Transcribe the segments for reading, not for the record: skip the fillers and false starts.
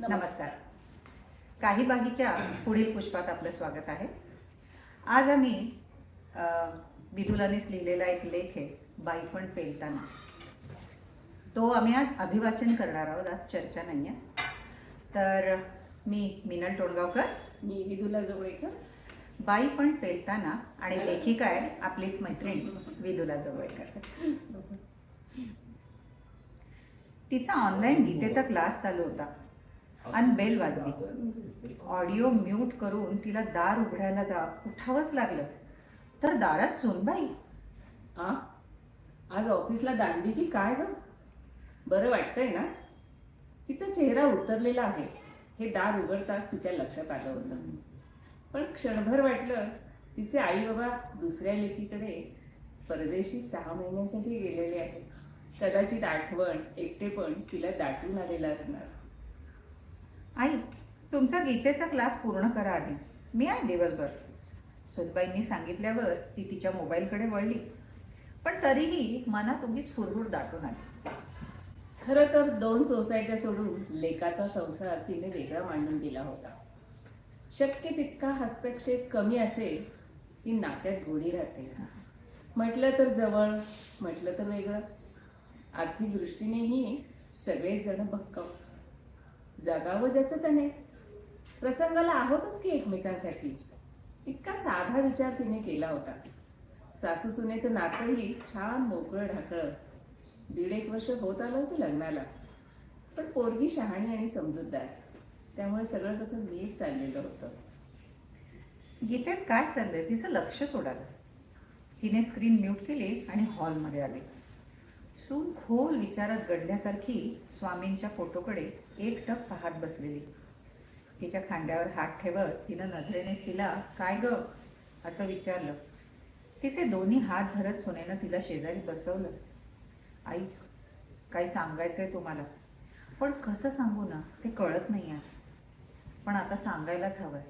नमस्कार. काही बागीच्या पुढील पुष्पात आपलं स्वागत आहे. आज आम्ही विदुलानेच लिहिलेला एक लेख आहे, बाई पण पेलताना. तो आम्ही आज अभिवाचन करणार आहोत. आज चर्चा नाही आहे. तर मी मीनल टोणगावकर, मी विदुला जोगळेकर. बाई पण पेलताना आणि लेखिका आहे आपलीच मैत्रीण विदुला जोगळेकर. तिचा ऑनलाईन गीतेचा क्लास चालू होता आणि बेल वाजली. ऑडिओ म्यूट करून तिला दार उघडायला उठावंच लागलं. तर दारात सुनबाई. आज ऑफिसला दांडी की काय ग? बरं वाटतंय ना? तिचा चेहरा उतरलेला आहे हे दार उघडताच तिच्या लक्षात आलं होतं. पण क्षणभर वाटलं तिचे आई बाबा दुसऱ्या लेकीकडे परदेशी 6 महिन्यांसाठी गेलेले आहेत. कदाचित आठवण, एकटेपण तिला दाटून आलेलं असणार. आई, तुमचा गीतेचा क्लास पूर्ण करा आधी, मी आहे दिवसभर. सुनबाईंनी सांगितल्यावर ती तिच्या मोबाईलकडे वळली. पण तरीही मनात उगीच फुरफुर दाटून आली. खरं तर 2 सोसायट्या सोडून लेकाचा संसार तिने वेगळा मांडून दिला होता. शक्य तितका हस्तक्षेप कमी असेल की नात्यात गोडी राहते. म्हटलं तर जवळ, म्हटलं तर वेगळं. आर्थिक दृष्टीनेही सगळेच जण भक्कम. जगावं ज्याचं त्याने. प्रसंगाला आहोतच की एकमेकांसाठी. इतका साधा विचार तिने केला होता. सासू सुनेचं नातंही छान मोकळं ढाकळं. 1.5 वर्ष होत आलं होतं लग्नाला. पण पोरगी शहाणी आणि समजूतदार, त्यामुळे सगळं कसं नीट चाललेलं होतं. गीतेत काय चाललंय तिचं लक्षच उडालं. तिने स्क्रीन म्यूट केली आणि हॉलमध्ये आली. सून खोल विचारात गडल्यासारखी स्वामींच्या फोटोकडे एकटक पाहत बसलेली. तिच्या खांद्यावर हात ठेवत तिनं नजरेनेच तिला काय ग असं विचारलं. तिचे दोन्ही हात धरत सुनेनं तिला शेजारी बसवलं. आई, काही सांगायचंय तुम्हाला, पण कसं सांगू ना ते कळत नाही आहे. पण आता सांगायलाच हवंय.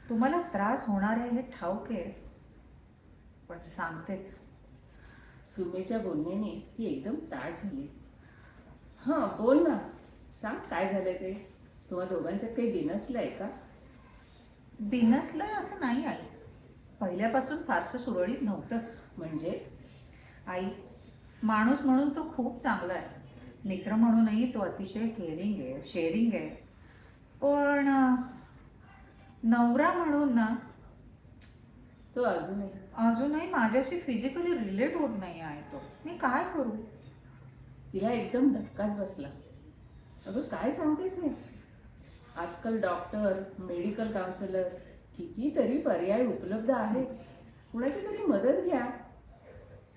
तुम्हाला त्रास होणार आहे हे ठाऊक आहे, पण सांगतेच. सुमेच्या बोलण्याने ती एकदम ताठ झाली. हां, बोल ना, सांग काय झालंय ते. तुम्हा दोघांच्यात काही बिनसलंय का? बिनसलंय असं नाही आई. पहिल्यापासून फारसं सुरळीत नव्हतंच. म्हणजे? आई, माणूस म्हणून तो खूप चांगला आहे. मित्र म्हणूनही तो अतिशय केअरिंग आहे, शेअरिंग आहे. पण नवरा म्हणून ना तो अजूनही माझ्याशी फिजिकली रिलेट होत नाही आहे. तो मी काय करू? तिला एकदम धक्काच बसला. अगं काय सांगतेस हे? आजकाल डॉक्टर, मेडिकल काउन्सिलर कितीतरी पर्याय उपलब्ध आहेत. कुणाची तरी मदत घ्या.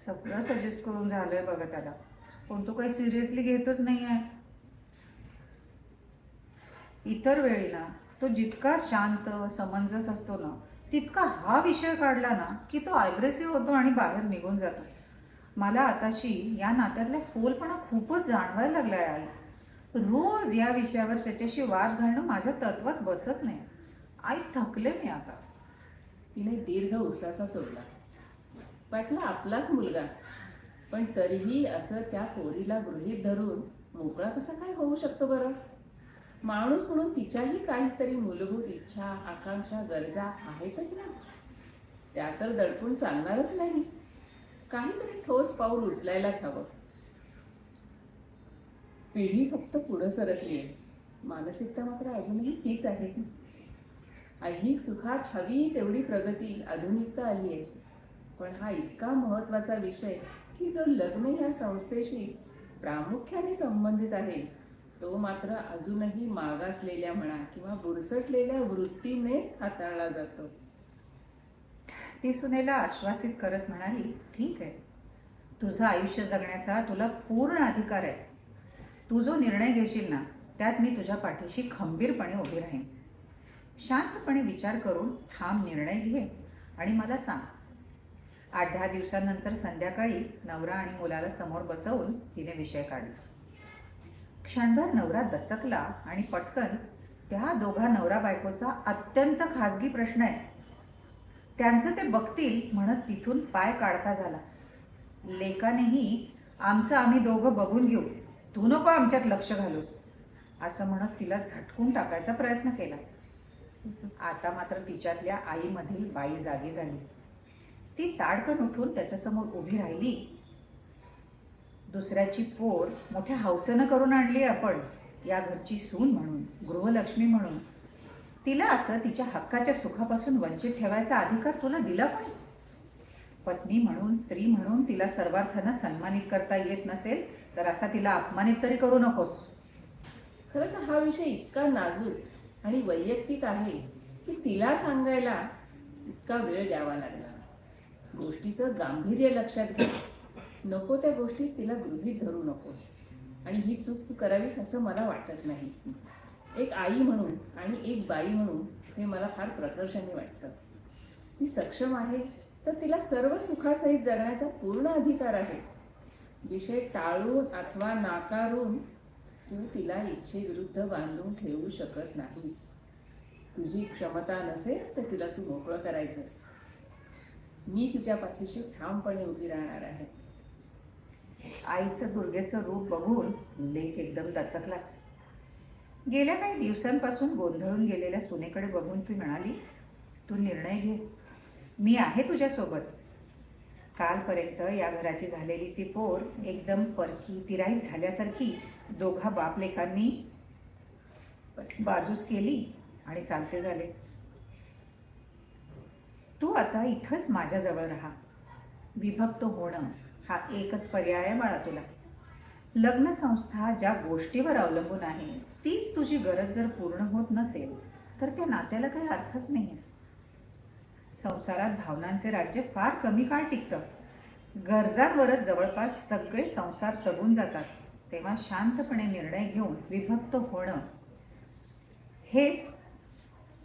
सगळं सजेस्ट करून झालंय बघा त्याला, पण तो काही सिरियसली घेतच नाही आहे. इतर वेळी ना तो जितका शांत समंजस असतो ना, तितका हा विषय काढला ना की तो अग्रेसिव्ह होतो आणि बाहेर निघून जातो. मला आताशी या नात्यातला फोलपणा खूपच जाणवायला लागलाय आई. रोज या विषयावर त्याच्याशी वाद घालणं माझ्या तत्वात बसत नाही. आई, थकले मी आता. तिने दीर्घ उसासा सोडला. वाटला आपलाच मुलगा, पण तरीही असं त्या पोरीला गृहीत धरून मोकळा कसा काय होऊ शकतो बरं? माणूस म्हणून तिच्याही काहीतरी मूलभूत इच्छा, आकांक्षा, गरजा आहेतच ना. त्या तर दडपून चालणारच नाही. काहीतरी ठोस पाऊल उचलायलाच हवं. पिढी फक्त पुढं सरकली आहे, मानसिकता मात्र अजूनही तीच आहे. ऐहिक सुखात हवी तेवढी प्रगती, आधुनिकता आली आहे. पण हा इतका महत्त्वाचा विषय की जो लग्न ह्या संस्थेशी प्रामुख्याने संबंधित आहे, तो मात्र अजूनही मागासलेल्या म्हणा किंवा बुरसटलेल्या वृत्तीनेच हाताळला जातो. ती सुनेला आश्वासित करत म्हणाली, ठीक आहे, तुझं आयुष्य जगण्याचा तुला पूर्ण अधिकार आहे. तू जो निर्णय घेशील ना त्यात मी तुझ्या पाठीशी खंबीरपणे उभी राहीन. शांतपणे विचार करून ठाम निर्णय घे आणि मला सांग. 8-10 दिवसांनंतर संध्याकाळी नवरा आणि मुलाला समोर बसवून तिने विषय काढला. क्षणभर नवरा दचकला आणि पटकन त्या दोघा नवरा बायकोचा अत्यंत खाजगी प्रश्न आहे, त्यांचं ते बघतील म्हणत तिथून पाय काढता झाला. लेकानेही आमचं आम्ही दोघं बघून घेऊ, तू नको आमच्यात लक्ष घालूस. असं म्हणत तिला झटकून टाकायचा प्रयत्न केला. आता मात्र तिच्यातल्या आईमधील बाई जागी झाली. ती ताडकन उठून त्याच्यासमोर उभी राहिली. दुसऱ्याची पोर मोठ्या हौसेनं करून आणली आपण, या घरची सून म्हणून, गृहलक्ष्मी म्हणून. तिला असं तिच्या हक्काच्या सुखापासून वंचित ठेवायचा अधिकार तुला दिला कोणी? पत्नी म्हणून, स्त्री म्हणून तिला सर्वार्थानं सन्मानित करता येत नसेल तर असा तिला अपमानित तरी करू नकोस. खरं तर हा विषय इतका नाजूक आणि वैयक्तिक आहे की तिला सांगायला इतका वेळ द्यावा लागला. गोष्टीचं गांभीर्य लक्षात घे. नको त्या गोष्टी तिला गृहीत धरू नकोस. आणि ही चूक तू करावीस असं मला वाटत नाही. एक आई म्हणून आणि एक बाई म्हणून हे मला फार प्रकर्षाने वाटतं. ती सक्षम आहे तर तिला सर्व सुखासहित जगण्याचा पूर्ण अधिकार आहे. विषय टाळून अथवा नाकारून तू तिला इच्छेविरुद्ध बांधून ठेवू शकत नाहीस. तुझी क्षमता नसेल तर तिला तू मोकळं करायचंस. मी तिच्या पाठीशी ठामपणे उभी राहणार आहे. आईचं दुर्गेचं रूप बघून लेक एकदम दचकलाच. गेल्या काही दिवसांपासून गोंधळून गेलेल्या सुनेकडे बघून ती म्हणाली, तू निर्णय घे, मी आहे तुझ्यासोबत. कालपर्यंत या घराची झालेली ती पोर एकदम परकी तिराईत झाल्यासारखी दोघा बापलेकांनी बाजूस केली आणि चालते झाले. तू आता इथंच माझ्याजवळ राहा. विभक्त होणं हा एकच पर्याय आहे बाळा तुला. लग्न संस्था ज्या गोष्टीवर अवलंबून आहे तीच तुझी गरज जर पूर्ण होत नसेल तर त्या नात्याला काही अर्थच नाही आहे. संसारात भावनांचे राज्य फार कमी काळ टिकतं. गरजांवरच जवळपास सगळे संसार तगून जातात. तेव्हा शांतपणे निर्णय घेऊन विभक्त होणं हेच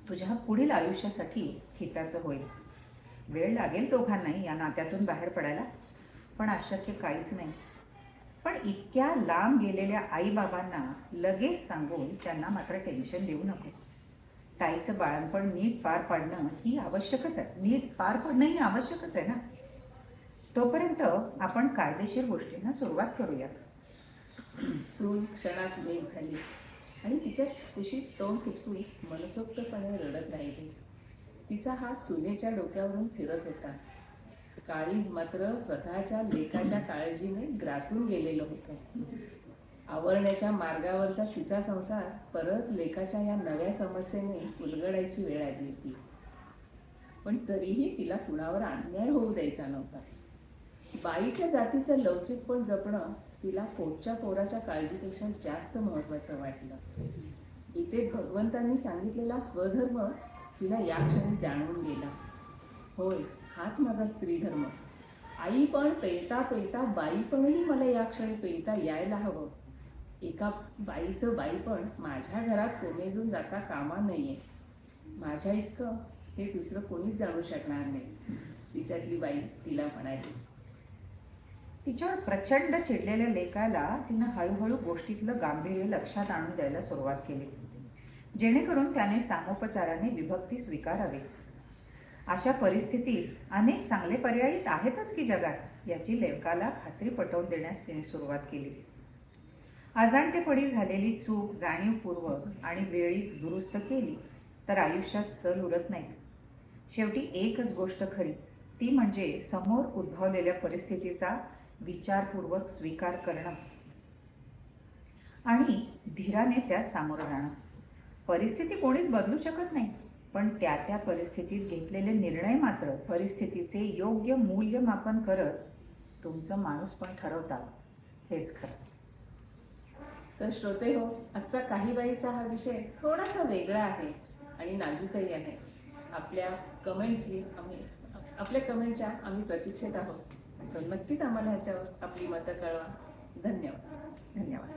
तुझ्या पुढील आयुष्यासाठी हिताचं होईल. वेळ लागेल दोघांनाही या नात्यातून बाहेर पडायला, पण अशक्य काहीच नाही. पण इतक्या लांब गेलेल्या आईबाबांना लगेच सांगून त्यांना मात्र टेन्शन देऊ नकोस. ताईचं बाळणपण नीट पार पाडणं ही आवश्यकच आहे. नीट पार पाडणं ही आवश्यकच आहे ना. तोपर्यंत आपण कायदेशीर गोष्टींना सुरुवात करूयात. सून क्षणात मेघ झाली आणि तिच्या कुशीत तोंड खुपसून मनसोक्तपणे रडत राहिली. तिचा हात सुनेच्या डोक्यावरून फिरत होता. काळीज मात्र स्वतःच्या लेकाच्या काळजीने ग्रासून गेलेलं होतं. आवरण्याच्या मार्गावरचा तिचा संसार परत लेकाच्या या नव्या समस्येने उलगडायची वेळ आली होती. पण तरीही तिला कुणावर अन्याय होऊ द्यायचा नव्हता. बाईच्या जातीचं लवचिकपण जपणं तिला पोटच्या पोराच्या काळजीपेक्षा जास्त महत्त्वाचं वाटलं. गीतेत भगवंतांनी सांगितलेला स्वधर्म तिला या क्षणी जाणवून गेला. होय, हाच माझा स्त्रीधर्म. आई पण पेलता पेलता बाईपणही मला या क्षणी पेलता यायला हवं. एका बाईचं बाईपण माझ्या घरात कोमेजून जाता कामा नये. माझ्या इतकं हे दुसरं कोणीच जाणू शकणार नाही, तिच्यातली बाई तिला म्हणाली. तिच्यावर प्रचंड चिडलेल्या लेकाला तिनं हळूहळू गोष्टीतलं गांभीर्य लक्षात आणून द्यायला सुरुवात केली, जेणेकरून त्याने सामोपचाराने विभक्ती स्वीकारावी. अशा परिस्थितीत अनेक चांगले पर्याय आहेतच की जगात, याची लेकाला खात्री पटवून देण्यास तिने सुरुवात केली. अजाणतेपणी झालेली चूक जाणीवपूर्वक आणि वेळीच दुरुस्त केली तर आयुष्यात सल उरत नाही. शेवटी एकच गोष्ट खरी, ती म्हणजे समोर उद्भवलेल्या परिस्थितीचा विचारपूर्वक स्वीकार करणं आणि धीराने त्यास सामोरं जाणं. परिस्थिती कोणीच बदलू शकत नाही, पण त्या त्या परिस्थितीत घेतलेले निर्णय मात्र परिस्थितीचे योग्य मूल्यमापन करत तुमचं माणूसपण ठरवतात. हेच खरं. तर श्रोते हो, आजचा काही बाईचा हा विषय थोडासा वेगळा आहे आणि नाजूकही आहे. आपल्या कमेंटच्या आम्ही प्रतीक्षेत आहोत. तर नक्कीच आम्हाला ह्याच्यावर आपली मतं कळवा. धन्यवाद. धन्यवाद.